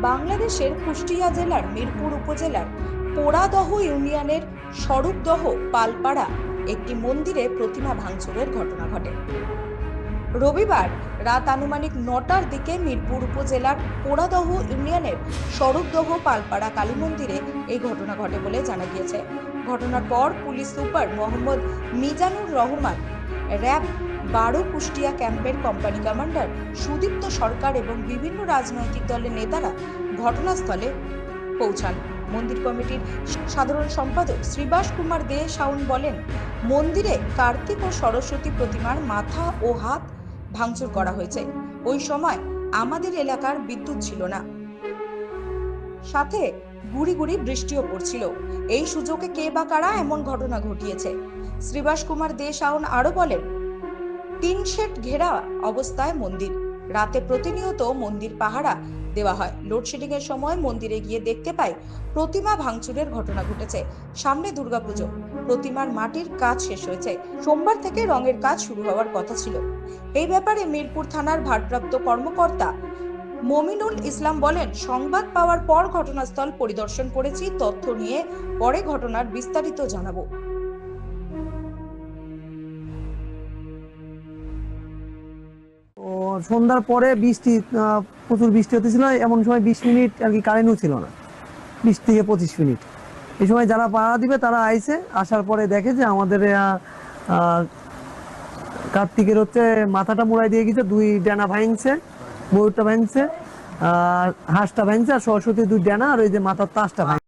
বাংলাদেশের কুষ্টিয়া জেলার মিরপুর উপজেলার পোড়াদহ ইউনিয়নের স্বরূপদহ পালপাড়া একটি মন্দিরে প্রতিমা ভাঙচুরের ঘটনা ঘটে। রবিবার রাত আনুমানিক ৯টার দিকে মিরপুর উপজেলার পোড়াদহ ইউনিয়নের স্বরূপদহ পালপাড়া কালী মন্দিরে এই ঘটনা ঘটে বলে জানা গিয়েছে। ঘটনার পর police super Mohammad Mizanur Rahman, RAB ১২ Kushtia ক্যাম্পের কোম্পানি কমান্ডার সুদীপ্ত সরকার এবং বিভিন্ন রাজনৈতিক দলের নেতারা ঘটনাস্থলে পৌঁছান। মন্দির কমিটির সাধারণ সম্পাদক শ্রীবাস কুমার দে শাওন বলেন, মন্দিরে কার্তিক ও সরস্বতী প্রতিমার মাথা ও হাত ভাঙচুর করা হয়েছে। ওই সময় আমাদের এলাকার বিদ্যুৎ ছিল না, সাথে গুড়ি গুড়ি বৃষ্টিও পড়ছিল। এই সুযোগে কে বা কারা এমন ঘটনা ঘটিয়েছে। শ্রীবাস কুমার দে শাওন আরো বলেন, ৩ শেড ঘেরা অবস্থায় মন্দির, রাতে প্রতিনিয়ত মন্দির পাহারা দেওয়া হয়। লোডশেডিং এর সময় মন্দিরে গিয়ে দেখতে পাই প্রতিমা ভাঙচুরের ঘটনা ঘটেছে। সামনে দুর্গাপুজো, প্রতিমার মাটির কাজ শেষ হয়েছে, সোমবার থেকে রঙের কাজ শুরু হওয়ার কথা ছিল। এই ব্যাপারে মিরপুর থানার ভারপ্রাপ্ত কর্মকর্তা মমিনুল ইসলাম বলেন, সংবাদ পাওয়ার পর ঘটনাস্থল পরিদর্শন করেছি, তথ্য নিয়ে পরে ঘটনার বিস্তারিত জানাবো। সন্ধ্যার পরে বৃষ্টি, প্রচুর বৃষ্টি হতেছিল। এমন সময় 20 মিনিট আর কি কারেন্টও ছিল না, 20 থেকে 25 মিনিট। এই সময় যারা পাহারা দিবে তারা আইছে, আসার পরে দেখে যে আমাদের কার্তিকের মাথাটা মুড়াই দিয়ে গেছে, 2 ডানা ভাঙছে, ময়ূরটা ভাঙছে, হাঁসটা ভাঙছে, আর সরস্বতী 2 ডানা, আর ওই যে মাথার তাসটা ভাঙছে।